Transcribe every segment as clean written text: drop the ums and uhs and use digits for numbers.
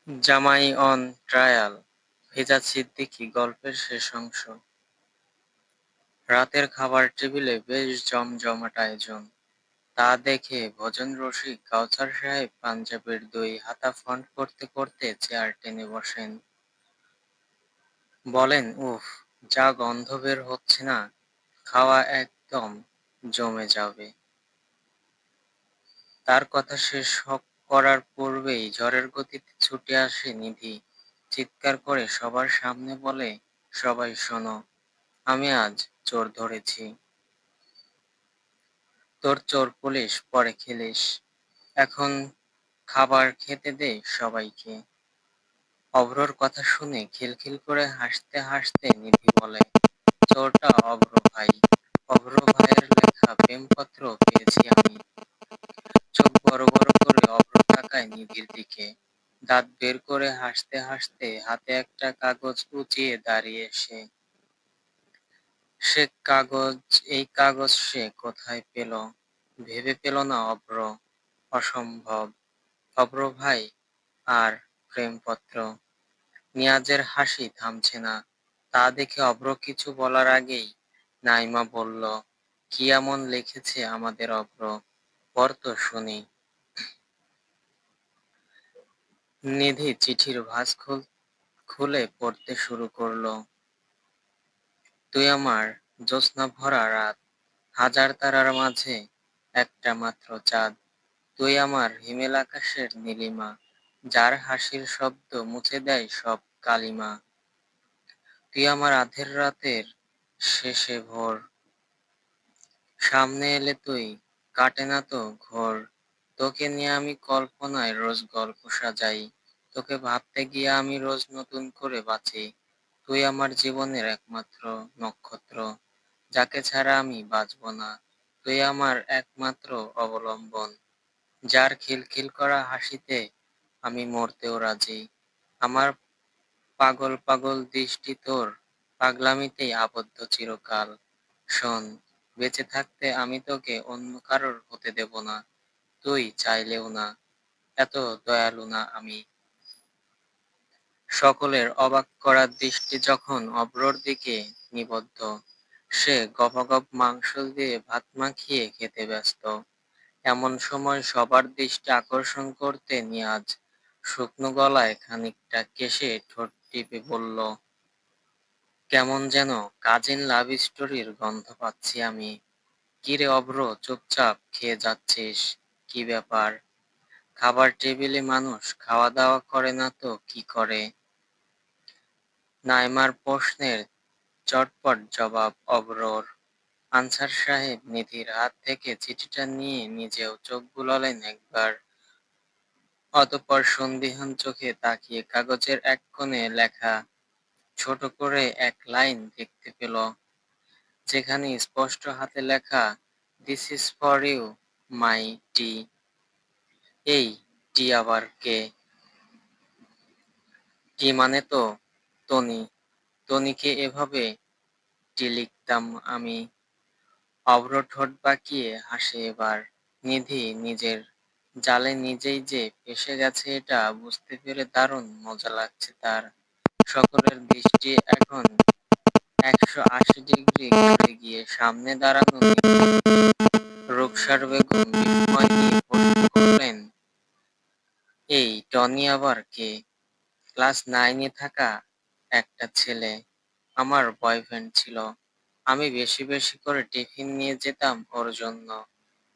জামাই on trial, ফেজাদ Siddiqui গল্পের শেষ অংশ। রাতের খাবার টেবিলে বেশ জমজমাট আয়োজন। তা দেখে ভোজন রসিক কাউসার সাহেব পাঞ্জাবের দুই হাতা ফন্ট করতে করতে চেয়ার টেনে বসেন। বলেন, উফ, যা গন্ধ বের হচ্ছে না, খাওয়া একদম জমে যাবে। তার কথা শেষ করার পূর্বেই ঝড়ের গতিতে ছুটে আসে নিধি। চিৎকার করে সবার সামনে বলে, সবাই শোনো, আমি আজ চোর ধরেছি। তোর চোর পুলিশ পরে খেলিস, এখন খাবার খেতে দে সবাইকে। অভ্রর কথা শুনে খিলখিল করে হাসতে হাসতে নিধি বলে, চোরটা অভ্র ভাই। অভ্র ভাইয়ের লেখা প্রেমপত্র পেয়েছি আমি। চোখ বড় বড় করে অভ্র তাকায় নিধির দিকে। দাঁত বের করে হাসতে হাসতে হাতে একটা কাগজ উঁচিয়ে দাঁড়িয়ে সে। সে কাগজ এই কাগজ সে কোথায় পেল? ভেবে পেল না অভ্র। অসম্ভব। অভ্র ভাই আর প্রেমপত্র। নিয়াজের হাসি থামছে না। তা দেখে অভ্র কিছু বলার আগেই নাইমা বলল, কি এমন লিখেছে আমাদের অভ্র, পড় তো শুনি। নিধি চিঠির ভাঁজ খুলে পড়তে শুরু করলো। তুই আমার জ্যোৎস্না ভরা রাত, হাজার তারার মাঝে একটা মাত্র চাঁদ। তুই আমার হিমেল আকাশের নীলিমা, যার হাসির শব্দ মুছে দেয় সব কালিমা। তুই আমার আধের রাতের শেষে ভোর, সামনে এলে তুই কাটে না তো ঘোর। তোকে নিয়ে আমি কল্পনায় রোজ গল্প সাজাই, তোকে ভাবতে গিয়ে আমি রোজ নতুন করে বাঁচি। তুই আমার জীবনের একমাত্র নক্ষত্র, যাকে ছাড়া আমি বাঁচব না। তুই আমার একমাত্র অবলম্বন, যার খিলখিল করা হাসিতে আমি মরতেও রাজি। আমার পাগল পাগল দৃষ্টি তোর পাগলামিতেই আবদ্ধ চিরকাল। শোন, বেঁচে থাকতে আমি তোকে অন্য কারোর হতে দেব না, তুই চাইলেও না। এত দয়ালু না আমি। সকলের অবাক করা দৃষ্টি যখন অভ্রর দিকে নিবদ্ধ, সে গপাগপ মাংস দিয়ে ভাত মাখিয়ে খেতে ব্যস্ত। এমন সময় সবার দৃষ্টি আকর্ষণ করতে নিয়াজ শুকনো গলায় খানিকটা কেশে ঠোঁট টিপে বলল, কেমন যেন কাজিন লাভ স্টোরির গন্ধ পাচ্ছি আমি। কিরে অভ্র, চুপচাপ খেয়ে যাচ্ছিস, কি ব্যাপার? খাবার টেবিলে মানুষ খাওয়া দাওয়া করে না তো কি করে? নাইমার প্রশ্নের চটপট জবাব অভ্রর। আনসার সাহেব নিধির হাত থেকে চিঠিটা নিয়ে নিজেও চোখ বুলালেন একবার। অতঃপর সন্দিহান চোখে তাকিয়ে কাগজের এক কোণে লেখা ছোট করে এক লাইন দেখতে পেল, যেখানে স্পষ্ট হাতে লেখা, this is for you my T. এই টি আবার কে? টি মানে তো টনি। টনিকে এভাবে টি লিখতাম আমি। অভ্র ঠোঁট বাঁকিয়ে হাসে এবার। নিধি নিজের জালে নিজেই যে ফেঁসে গেছে এটা বুঝতে পেরে দারুণ মজা লাগছে তার। সকলের দৃষ্টি এখন 180 ডিগ্রি ঘুরে গিয়ে সামনে দাঁড়ানো নিধির। রুকসার বেগম বিস্ময় নিয়ে প্রশ্ন করলেন, এই টনি আবার কে? ক্লাস 9-এ থাকা একটা ছেলে, আমার বয়ফ্রেন্ড ছিল। আমি বেশি বেশি করে টিফিন নিয়ে যেতাম ওর জন্য।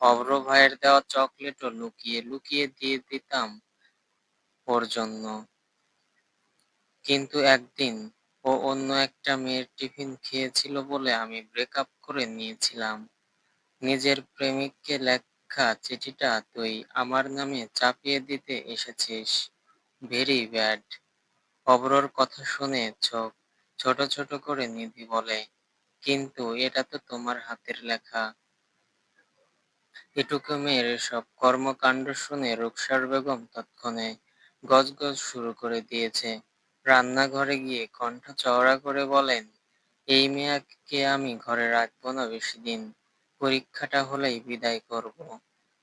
অভ্র ভাইয়ের দেওয়া চকলেটও লুকিয়ে লুকিয়ে দিয়ে দিতাম ওর জন্য। কিন্তু একদিন ও অন্য একটা মেয়ের টিফিন খেয়েছিল বলে আমি ব্রেকআপ করে নিয়েছিলাম। নিজের প্রেমিককে লেখা চিঠিটা তুই আমার নামে চাপিয়ে দিতে এসেছিস। Very bad. অভ্রর কথা শুনে চোখ ছোট ছোট করে নিধি বলে, কিন্তু এটা তো তোমার হাতের লেখা। এটুকু মেয়ের এসব কর্মকাণ্ড শুনে রুকসার বেগম তৎক্ষণে গজগজ শুরু করে দিয়েছে। রান্নাঘরে গিয়ে কণ্ঠ চওড়া করে বলেন, এই মেয়েকে আমি ঘরে রাখবো না বেশি দিন। পরীক্ষাটা হলেই বিদায় করব।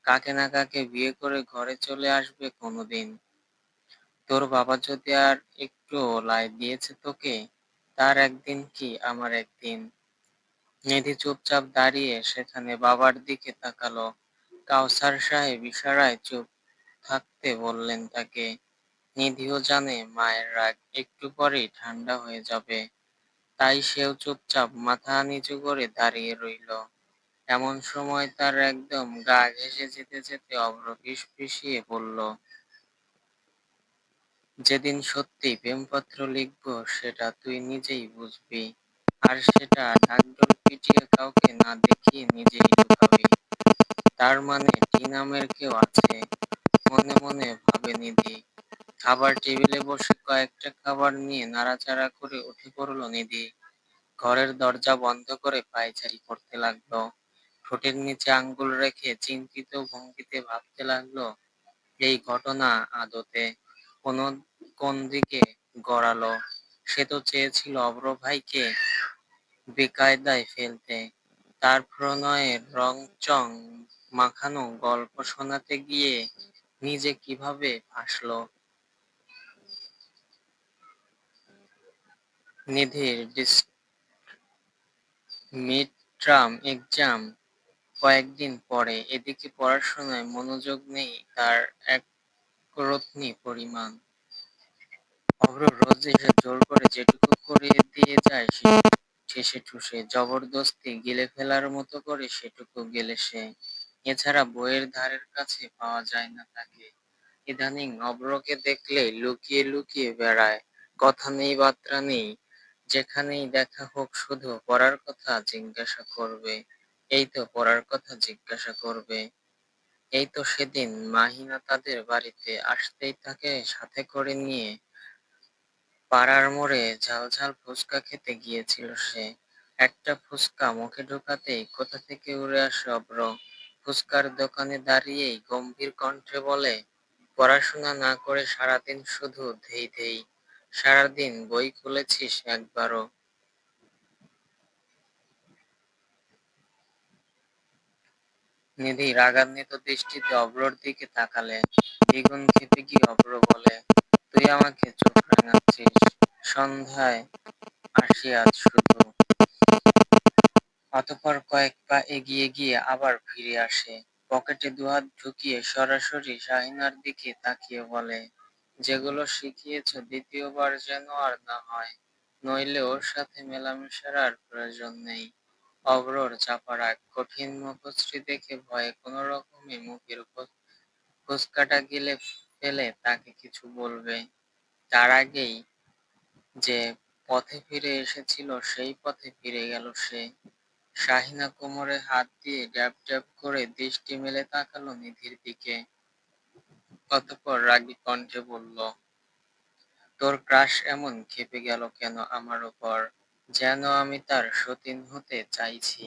কাকে না কাকে বিয়ে করে ঘরে চলে আসবে কোনোদিন। তোর বাবা যদি আর একটু লাই দিয়েছে তোকে, তার একদিন কি আমার একদিন। নিধি চুপচাপ দাঁড়িয়ে সেখানে বাবার দিকে তাকালো। কাউসার সাহেব ইশারায় চুপ থাকতে বললেন তাকে। নিধিও জানে মায়ের রাগ একটু পরেই ঠান্ডা হয়ে যাবে, তাই সেও চুপচাপ মাথা নিচু করে দাঁড়িয়ে রইল। এমন সময় তার একদম গা ঘেঁষে যেতে যেতে অভ্র ফিসফিসিয়ে বলল, যেদিন সত্যিই প্রেমপত্র লিখব সেটা তুই নিজেই বুঝবি, আর সেটা ঢাকঢোল পিটিয়ে কাউকে না দেখিয়ে নিজেই লুকাবি। তার মানে টি নামের কেউ আছে, মনে মনে ভাবে নিধি। খাবার টেবিলে বসে কয়েকটা খাবার নিয়ে নাড়াচাড়া করে উঠে পড়ল নিধি। ঘরের দরজা বন্ধ করে পায়চারি করতে লাগলো। ঠোঁটের নিচে আঙ্গুল রেখে চিন্তিত ভঙ্গিতে ভাবতে লাগলো, এই ঘটনা আদতে কোন কোন দিকে গড়ালো। সে তো চেয়েছিল অভ্র ভাইকে বেকায়দায় ফেলতে, তার প্রণয়ের রংচং মাখানো গল্প শোনাতে গিয়ে নিজে কিভাবে ফাঁসলো। নিধির মিড টার্ম এক্সাম কয়েকদিন পরে, এদিকে পড়াশোনায় মনোযোগ নেই তার একরত্তি পরিমাণ। অভ্র রোজ এসে জোর করে যেটুকু করিয়ে দিয়ে যায় ঠেসে ঠুসে জবরদস্তি গিলে ফেলার মতো করে সেটুকু গেলে সে। এছাড়া বইয়ের ধারের কাছে পাওয়া যায় না তাকে। ইদানিং অভ্রকে দেখলেই লুকিয়ে লুকিয়ে বেড়ায়, কথা নেই বার্তা নেই। যেখানেই দেখা হোক শুধু পড়ার কথা জিজ্ঞাসা করবে, এই তো পড়ার কথা জিজ্ঞাসা করবে। এই তো সেদিন মাহিনা তাদের বাড়িতে আসতেই তাকে সাথে করে নিয়ে পাড়ার মোড়ে ঝালঝাল ফুচকা খেতে গিয়েছিল সে। একটা ফুচকা মুখে ঢোকাতেই কোথা থেকে উড়ে আসে অভ্র। ফুচকার দোকানে দাঁড়িয়েই গম্ভীর কণ্ঠে বলে, পড়াশোনা না করে সারাদিন শুধু ধেই ধেই, সারাদিন বই খুলেছিস একবারও? নিধি রাগান্বিত দৃষ্টিতে অভ্রর দিকে তাকালে। দ্বিগুণ ক্ষেপে গিয়ে অভ্র বলে, তুই আমাকে চোখ রাঙাচ্ছিস? সন্ধ্যায় আসি আজ শুধু। অতঃপর কয়েক পা এগিয়ে গিয়ে আবার ফিরে আসে। পকেটে দুহাত ঢুকিয়ে সরাসরি শাহিনার দিকে তাকিয়ে বলে, যেগুলো শিখিয়েছ দ্বিতীয়বার যেন আর না হয়, নইলে ওর সাথে মেলামেশার আর প্রয়োজন নেই। অভ্রর চাপা রাগ কঠিন মুখশ্রী দেখে ভয়ে কোনো রকমে মুখের ফুসকাটা গিলে ফেলে তাকে কিছু বলবে, তার আগেই যে পথে ফিরে এসেছিল সেই পথে ফিরে গেল সে। শাহিনা কোমরে হাত দিয়ে ড্যাব ড্যাব করে দৃষ্টি মেলে তাকালো নিধির দিকে। অতঃপর রাগী কণ্ঠে বলল, তোর ক্রাশ এমন ক্ষেপে গেল কেন আমার উপর, যেন আমি তার সতীন হতে চাইছি।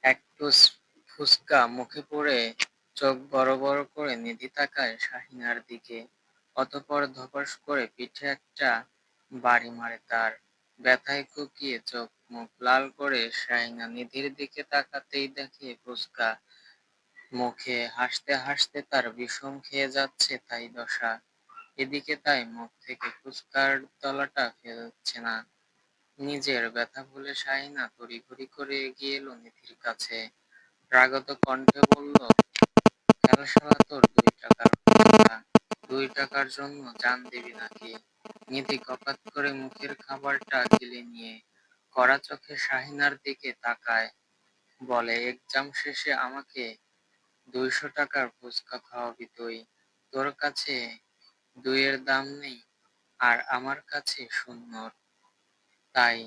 একটু ফুসকা মুখে পড়ে চোখ বড় বড় করে নিধি তাকায় শাহিনার দিকে। অতঃপর ধপাস করে পিঠে একটা বাড়ি মারে তার। ব্যথায় কুঁকিয়ে চোখ মুখ লাল করে শাহিনা নিধির দিকে তাকাতেই দেখে ফুসকা মুখে, হাসতে হাসতে তার বিষম খেয়ে যাচ্ছে তাই দশা। এদিকে তাই মুখ থেকে ফুসকার তলাটা ফেলছে না। নিজের ব্যথা ভুলে শাহিনা তড়িঘড়ি করে এগিয়ে এলো নিধির কাছে। রাগত কণ্ঠে বলল, খেলা শালা তোর 2 টাকার ফুচকা, 2 টাকার জন্য জান দিবি নাকি? নিধি কপাত করে মুখের খাবারটা গিলে নিয়ে কড়া চোখে শাহিনার দিকে তাকায়, বলে, এক্সাম শেষে আমাকে 200 টাকার ফুচকা খাওয়াবি তুই? তোর কাছে 2-এর দাম নেই, আর আমার কাছে 0, তাই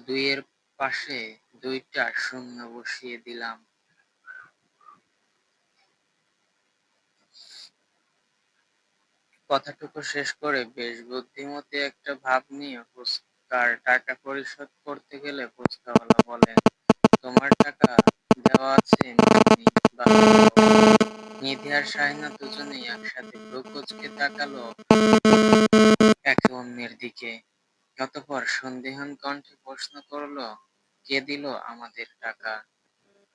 2-এর পাশে 2টা শূন্য বসিয়ে দিলাম। কথাটুকু শেষ করে বেশ বুদ্ধিমতী একটা ভাব নিয়ে ফুচকার টাকা পরিশোধ করতে গেলে ফুচকাওয়ালা বলে, তোমার টাকা দেওয়া আছে মিঠুনি বাবু। নিধি আর শাহিনা দুজনেই একসাথে ভ্রু কুঁচকে তাকালো একে অন্যের দিকে। অতঃপর সন্দিহান কণ্ঠে প্রশ্ন করলো, কে দিল আমাদের টাকা?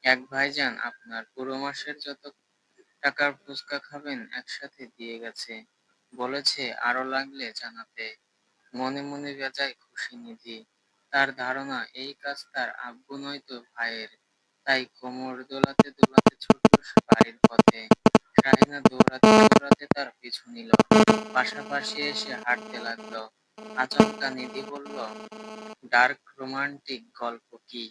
এক ভাইজান আপনার পুরো মাসের যত টাকার ফুচকা খাবেন একসাথে দিয়ে গেছে, বলেছে আরো লাগলে জানাতে। মনে মনে বেজায় খুশি নিধি। তার ধারণা এই কাজ তার আব্বু নয়তো ভাইয়ের। তাই কোমর দোলাতে দোলাতে ছুটল সে বাড়ির পথে। শাহিনা দৌড়াতে দৌড়াতে তার পিছু নিল, পাশাপাশি এসে হাঁটতে লাগলো। আচমকা নিধি বলল, ডার্ক রোমান্টিক গল্প কি?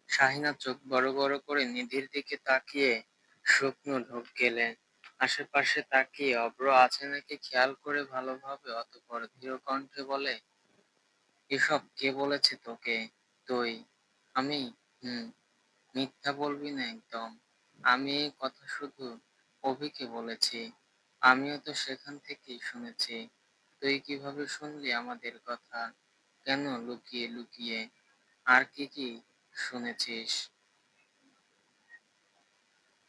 শাহিনা চোখ বড় বড় করে নিধির দিকে তাকিয়ে শুকনো ঢোক গেলে। আশেপাশে তাকিয়ে অভ্র আছে নাকি খেয়াল করে ভালোভাবে, অতঃপর ধীর কণ্ঠে বলে, এসব কে বলেছে তোকে? তুই? আমি? হুম। মিথ্যা বলবি না একদম। আমি এই কথা শুধু অভিকে বলেছি। আমিও তো সেখান থেকেই শুনেছি। তুই কিভাবে শুনলি আমাদের কথা? কেন লুকিয়ে লুকিয়ে? আর কি কি শুনেছিস?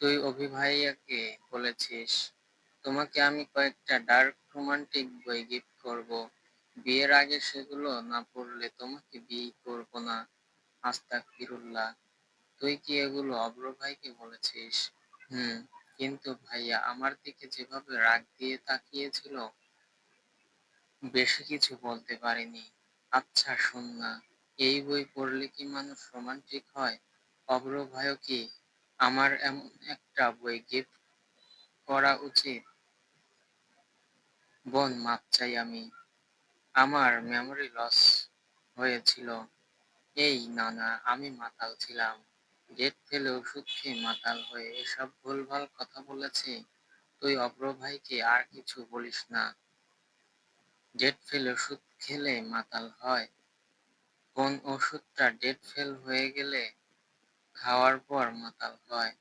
তুই অভি ভাইয়াকে বলেছিস তোমাকে আমি কয়েকটা ডার্ক রোমান্টিক বই গিফট করব, বিয়ের আগে সেগুলো না পড়লে তোমাকে বিয়ে করব না। আস্তাগফিরুল্লাহ। তুই কি এগুলো অভ্র ভাইকে বলেছিস? হুম। কিন্তু ভাইয়া আমার দিকে যেভাবে রাগ দিয়ে তাকিয়েছিল, বেশি কিছু বলতে পারিনি। আচ্ছা শোন না, এই বই পড়লে কি মানুষ রোমান্টিক হয়? অভ্র ভাইও কি আমার এমন একটা বই গিফট করা উচিত? বোন মাপ চাই আমি। আমার মেমোরি লস হয়েছিল। এই না না, আমি মাতাল ছিলাম। ডেট ফেলে ওষুধ খেয়ে মাতাল হয়ে এসব ভুলভাল কথা বলেছি। তুই অভ্র ভাইকে আর কিছু বলিস না। ডেট ফেল ওষুধ খেলে মাতাল হয়? কোন ওষুধটা ডেট ফেল হয়ে গেলে খাওয়ার পর মাতাল হয়?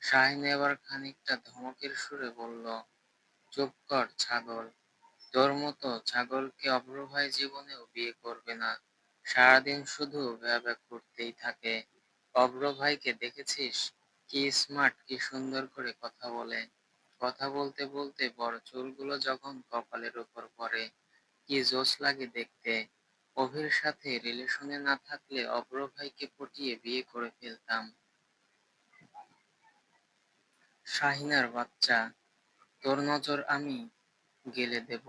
শাহিন এবার খানিকটা ধমকের সুরে বলল, চুপ কর ছাগল। তোর মতো ছাগলকে অভ্র ভাই জীবনেও বিয়ে করবে না। সারাদিন শুধু ভ্যা ভ্যা করতেই থাকে। অভ্র ভাইকে দেখেছিস? কি স্মার্ট, কি সুন্দর করে কথা বলে। কথা বলতে বলতে বড় চুলগুলো যখন কপালের উপর পড়ে, কি জোশ লাগে দেখতে। অভির সাথে রিলেশনে না থাকলে অভ্র ভাইকে পটিয়ে বিয়ে করে ফেলতাম। শাহিনার বাচ্চা, তোর নজর আমি গেলে দেব।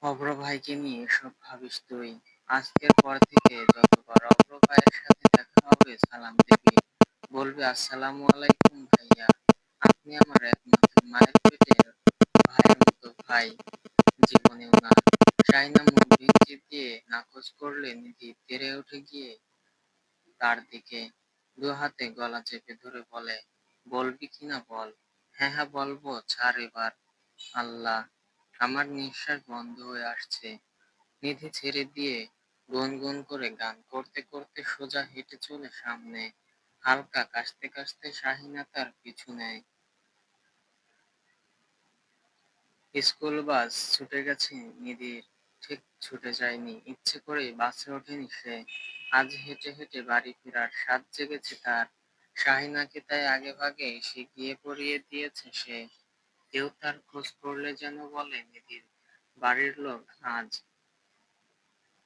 অভ্র ভাইকে নিয়ে এসব ভাবিস তুই? আজকের পর থেকে যতবার অভ্র ভাইয়ের সাথে দেখা হবে সালাম দিবি, বলবি আসসালামু আলাইকুম ভাইয়া। আপনি আমার একমাত্র মায়ের পেটের ভাইয়ের মতো ভাই, জীবনেও না। শাহিনা মুখ ভেঙচি দিয়ে নাকচ করলে নিধি তেড়ে উঠে গিয়ে তার দিকে দু হাতে গলা চেপে ধরে বলে, বলবি কিনা বল। হ্যাঁ হ্যাঁ বলবো, ছাড় এবার। আল্লাহ, আমার নিঃশ্বাস বন্ধ হয়ে আসছে। নিধি ছেড়ে দিয়ে গুনগুন করে গান করতে করতে সোজা হেঁটে চলে সামনে। হালকা কাশতে কাশতে শাহিনা তার পিছু নেয়। স্কুল বাস ছুটে গেছে নিধির। ঠিক ছুটে যায়নি, ইচ্ছে করেই বাসে ওঠেনি সে। আজ হেঁটে হেঁটে বাড়ি ফেরার সাধ জেগেছে তার। শাহিনাকে তাই আগেভাগে এসে গিয়ে পরিয়ে দিয়েছে সে। কেউ তার খোঁজ করলে যেন বলে, নিধির বাড়ির লোক আজ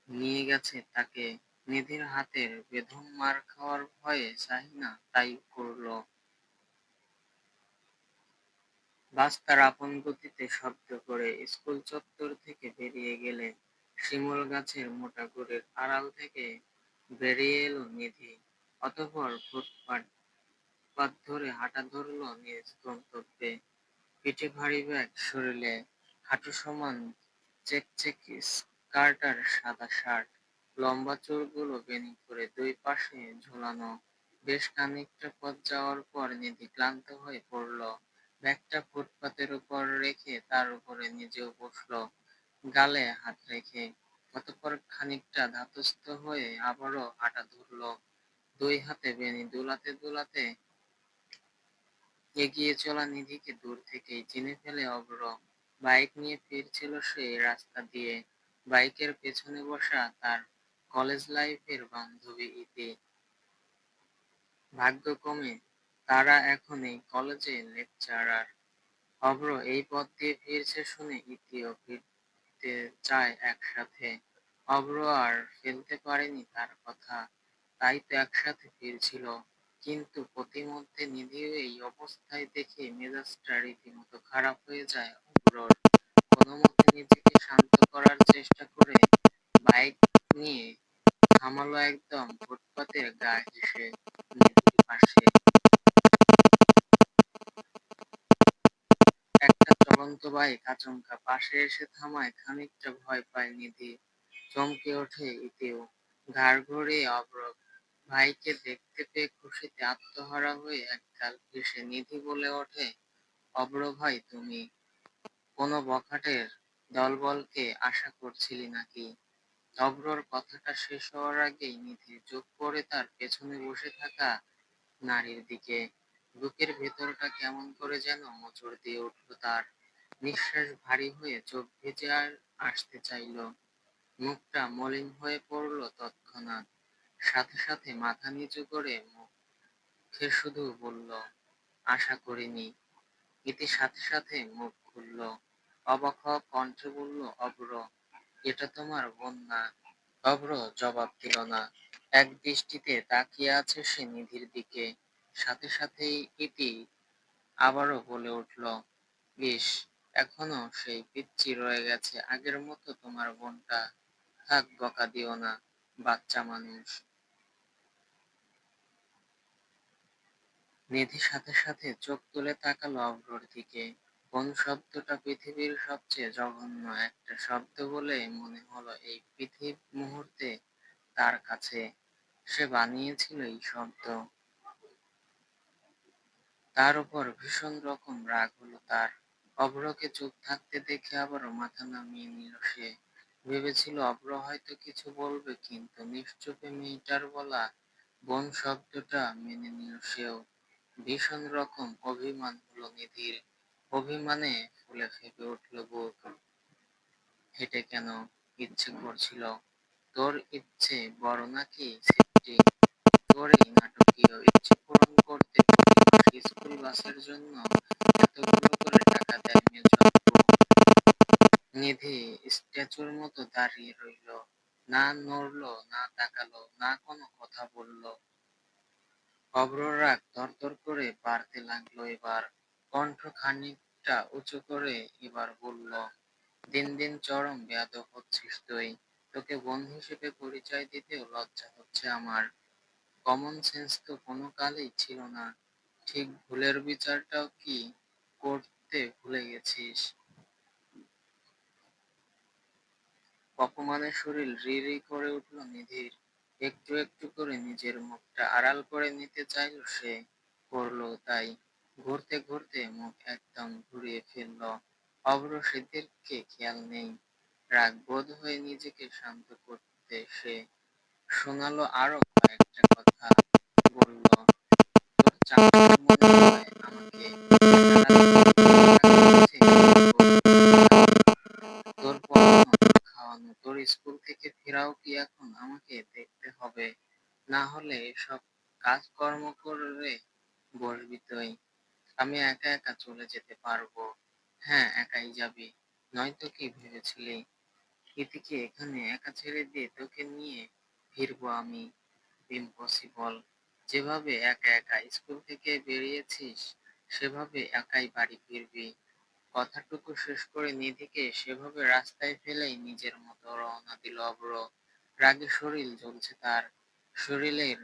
নিয়ে গেছে তাকে। নিধির হাতের বেদম মার খাওয়ার ভয়ে শাহিনা তাই করল। বাস তার আপন গতিতে শব্দ করে স্কুল চত্বর থেকে বেরিয়ে গেলে শিমুল গাছের মোটা গুড়ের আড়াল থেকে বেরিয়ে এলো নিধি। অতঃপর ফুটপাত ধরে হাঁটা ধরল নিজ গন্তব্যে। পিঠে ভারী ব্যাগ, শরীরে হাঁটু সমান চেকচেকে স্কার্ট আর সাদা শার্ট, লম্বা চুলগুলো বেণি করে দুই পাশে ঝোলানো। বেশ খানিকটা পথ যাওয়ার পর নিধি ক্লান্ত হয়ে পড়ল। ব্যাগটা ফুটপাতের উপর রেখে তার উপরে নিজেও বসল, গালে হাত রেখে। অতঃপর খানিকটা ধাতস্থ হয়ে আবারও হাঁটা ধরল। দুই হাতে বেণি দুলাতে দুলাতে এগিয়ে চলা নিধিকে দূর থেকেই চিনে ফেলে অভ্র। বাইক নিয়ে ফিরছিল সে রাস্তা দিয়ে। বাইকের পেছনে বসা তার কলেজ লাইফের বান্ধবী ইতি। ভাগ্যক্রমে তারা এখন এই কলেজে লেকচারার। অভ্র এই পথ দিয়ে ফিরছে শুনে ইতিও ফিরতে চায় একসাথে। অভ্র আর ফেলতে পারেনি তার কথা, তাই তো একসাথে ফিরছিল। কিন্তু পথিমধ্যে নিধি এই অবস্থায় দেখে মেজাজটা রীতিমতো খারাপ হয়ে যায় অব্রর। কোনোমতে নিজেকে শান্ত করার চেষ্টা করে বাইক নিয়ে থামালো একদম ফুটপাতের গা ঘেঁষে নিধির পাশে। একটা চলন্ত বাইক আচমকা পাশে এসে থামায়, খানিকটা ভয় পায় নিধি, চমকে ওঠে ইতিও, ঘাড় ঘুরিয়ে অব্র ভাইকে দেখতে পেয়ে খুশিতে আত্মহারা হয়ে একগাল হেসে নিধি বলে ওঠে, অব্র ভাই তুমি কোনো বখাটের দলবলকে আশা করছিলি নাকি? অব্রর কথাটা শেষ হওয়ার আগেই নিধির চোখ পড়ে তার পেছনে বসে থাকা নারীর দিকে। বুকের ভেতরটা কেমন করে যেন মোচড় দিয়ে উঠল তার। নিঃশ্বাস ভারী হয়ে চোখ ভিজে আসতে চাইল, মুখটা মলিন হয়ে পড়ল তৎক্ষণাৎ। সাথে সাথে মাথা নিচু করে মুখে শুধু বলল, আশা করিনি। ইতি সাথে সাথে মুখ খুলল, অবাক হওয়া কণ্ঠে বলল, অব্র এটা তোমার বোন না? অভ্র জবাব দিল না। এক দৃষ্টিতে তাকিয়ে আছে সে নিধির দিকে। সাথে সাথেই ইতি আবারও বলে উঠল, বেশ, এখনো সেই পিচ্চি রয়ে গেছে আগের মতো তোমার বোনটা। থাক বকা দিও না, বাচ্চা মানুষ। নিধি সাথে সাথে চোখ তুলে তাকালো অভ্রর দিকে। কোন শব্দটা পৃথিবীর সবচেয়ে জঘন্য একটা শব্দ বলে মনে হলো এই মুহূর্তে তার কাছে। সে বানিয়েছিল এই শব্দ। তার উপর ভীষণ রকম রাগ হলো তার। অভ্রকে চুপ থাকতে দেখে আবারও মাথা নামিয়ে নিল সে। ভেবেছিল অভ্র হয়তো কিছু বলবে, কিন্তু নিশ্চুপে মেয়েটার বলা বোন শব্দটা মেনে নিল সেও। ভীষণ রকম অভিমান হলো নিধির। অভিমানে ফুলে ফেঁপে উঠল বুক। হেঁটে কেন ইচ্ছে করছিল? তোর ইচ্ছে বড় নাকি সেফটি? তোর এই নাটকীয় ইচ্ছে পূরণ করতে প্রতি মাসে স্কুল বাসের জন্য এতগুলো করে টাকা দেয় মেজো আপু। নিধি স্ট্যাচুর মতো দাঁড়িয়ে রইল, না নড়লো, না তাকালো, না কোনো কথা বলল। অভ্রর রাগ তরতর করে বাড়তে লাগলো এবার। কণ্ঠ খানিকটা উঁচু করে এবার বলল, দিন দিন চরম বেয়াদব হচ্ছিস তুই। তোকে বোন হিসেবে পরিচয় দিতেও লজ্জা হচ্ছে আমার। কমন সেন্স তো কোনো কালেই ছিল না। ঠিক ভুলের বিচারটাও কি করতে ভুলে গেছিস? অপমানে শরীর রি রি করে উঠল নিধির। একটু একটু করে নিজের মুখটা আড়াল করে নিতে চাইল সে, করলো তাই। ঘুরতে ঘুরতে মুখ একদম ঘুরিয়ে ফেলল। অভ্র সেদিকে খেয়াল নেই। রাগ বোধ হয়ে নিজেকে শান্ত করতে সে শোনালো আরো কয়েকটা কথা। বলল, তোর চাকর মনে হয় আমাকে, সারাদিন তোর তোর পড়ানো, তোর খাওয়ানো, তোর স্কুল থেকে ফেরাও কি এখন আমাকে দেখতে হবে? না হলে এসব কাজকর্ম করে বসবি তুই? আমি একা একা চলে যেতে পারবো। হ্যাঁ, একাই যাবি, নয়তো কি ভেবেছিলি ইতিকে এখানে একা ছেড়ে দিয়ে তোকে নিয়ে ফিরবো আমি? ইম্পসিবল। যেভাবে একা একা স্কুল থেকে বেরিয়েছিস সেভাবে একাই বাড়ি ফিরবি। কথাটুকু শেষ করে নিধিকে সেভাবে রাস্তায় ফেলেই নিজের মতো রওনা দিল অভ্র। রাগে শরীর জ্বলছে তার। শরীরের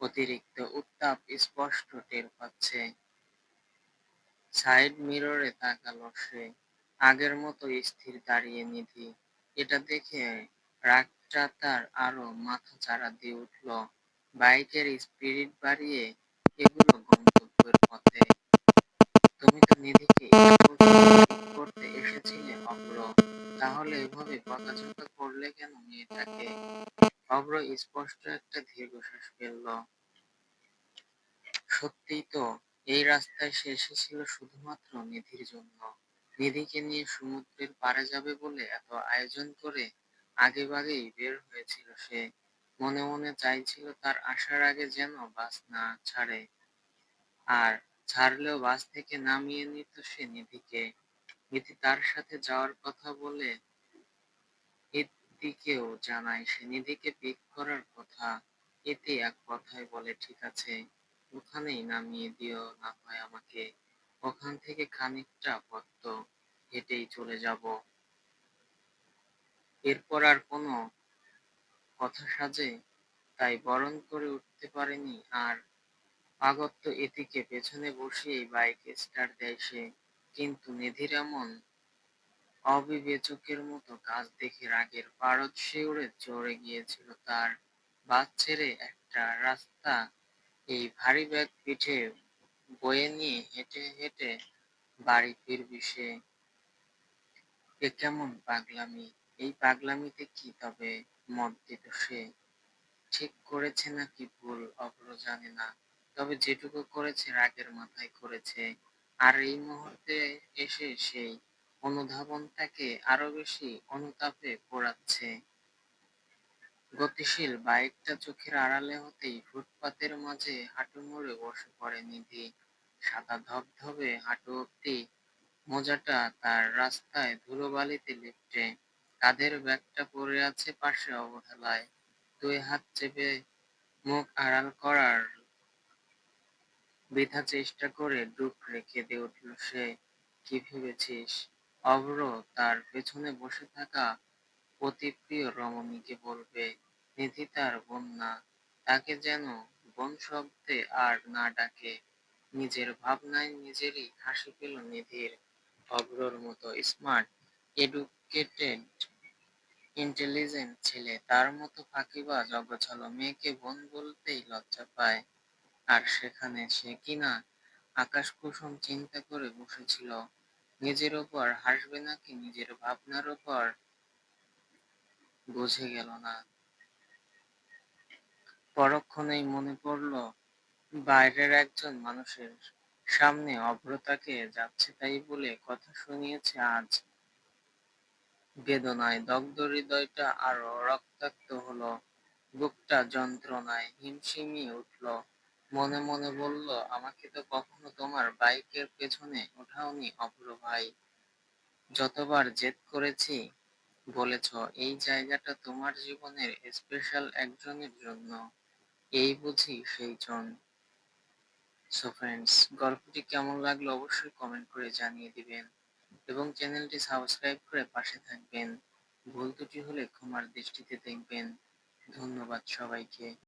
অতিরিক্ত উত্তাপ স্পষ্ট টের পাচ্ছে। সাইড মিররে তাকালো সে। আগের মতো স্থির দাঁড়িয়ে নিধি। এটা দেখে রাগটা তার আরো মাথা চাড়া দিয়ে উঠল। বাইকের স্পিরিট বাড়িয়ে এগুলো গন্তব্যের পথে। তুমি তো নিধিকে স্কুল থেকে পিক করতে এসেছিলে অভ্র, তাহলে এভাবে বকাঝকা করলে কেন মেয়েটাকে? অভ্র স্পষ্ট একটা দীর্ঘশ্বাস ফেলল। সত্যিই তো, এই রাস্তায় সে এসেছিল শুধুমাত্র নিধির জন্য। নিধিকে নিয়ে সমুদ্রের পাড়ে যাবে বলে এত আয়োজন করে আগেভাগেই বের হয়েছিল সে। মনে মনে চাইছিল তার আসার আগে যেন বাস না ছাড়ে, আর ছাড়লেও বাস থেকে নামিয়ে নিত সে নিধিকে। নিধি তার সাথে যাওয়ার কথা বলে ইতিকেও জানায় সে নিধিকে পিক করার কথা। ইতি এক কথায় বলে, ঠিক আছে। ওখানেই নামিয়ে দিও না হয় আমাকে। ওখান থেকে খানিকটা পথ তো হেঁটেই চলে যাব। এরপর আর কোনো কথা সাজে তাই বরণ করে উঠতে পারেনি আর। আগত্য এদিকে পেছনে বসিয়েই বাইক স্টার্ট দেয় সে। কিন্তু নিধির এমন অবিবেচকের মতো কাজ দেখে রাগের পারদ শিউরে চড়ে গিয়েছিল তার। বাস ছেড়ে একটা রাস্তা, এই ভারী ব্যাগ পিঠে বয়ে নিয়ে হেঁটে হেঁটে বাড়ি ফিরবি সে। এ কেমন পাগলামি! এই পাগলামিতে কি তবে মত দিত সে? ঠিক করেছে নাকি ভুল অভ্র জানে না, তবে যেটুকু করেছে রাগের মাথায় করেছে। আর এই মুহূর্তে এসে সেই অনুধাবন তাকে আরো বেশি অনুতাপে পোড়াচ্ছে। গতিশীল বাইকটা চোখের আড়ালে হতেই ফুটপাতের মাঝে হাঁটু মুড়ে বসে পড়ে নিধি। সাদা ধবধবে হাঁটু অব্দি মোজাটা তার রাস্তায় ধুলোবালিতে লেপ্টে। কাঁধের ব্যাগটা পড়ে আছে পাশে অবহেলায়। দুই হাত চেপে মুখ আড়াল করার বৃথা চেষ্টা করে ডুক রেখে দিয়ে উঠল সে। কি ভেবেছিস অভ্র তার পেছনে বসে থাকা অতিপ্রিয় রমণীকে বলবে নিধি তার বোন না? তাকে যেন বোন শব্দে আর না ডাকে। নিজের ভাবনায় নিজেরই হাসি পেল নিধির। অভ্রর মতো স্মার্ট, এডুকেটেড, ইন্টেলিজেন্ট ছেলে তার মতো ফাঁকিবাজ অগোছালো মেয়েকে বোন বলতেই লজ্জা পায়। আর সেখানে সে কিনা আকাশকুসুম চিন্তা করে বসেছিল নিজের ওপর হাসবে নাকি নিজের ভাবনার ওপর। বুঝে গেল না। পরক্ষণেই মনে পড়ল বাইরের একজন মানুষের সামনে অভ্র তাকে যাচ্ছে তাই বলে কথা শুনিয়েছে আজ। বেদনায় দগ্ধ হৃদয়টা আরো রক্তাক্ত হলো। বুকটা যন্ত্রণায় হিমশিমিয়ে উঠল। মনে মনে বলল আমাকে তো কখনো তোমার বাইকের পেছনে ওঠাওনি অভ্র ভাই। যতবার জেদ করেছি বলেছ এই জায়গাটা তোমার জীবনের স্পেশাল একজনের জন্য। এই বুঝি সেই জন। সো ফ্রেন্ডস, গল্পটি কেমন লাগলো অবশ্যই কমেন্ট করে জানিয়ে দিবেন এবং চ্যানেলটি সাবস্ক্রাইব করে পাশে থাকবেন। ভুল ত্রুটি হলে ক্ষমার দৃষ্টিতে দেখবেন। ধন্যবাদ সবাইকে।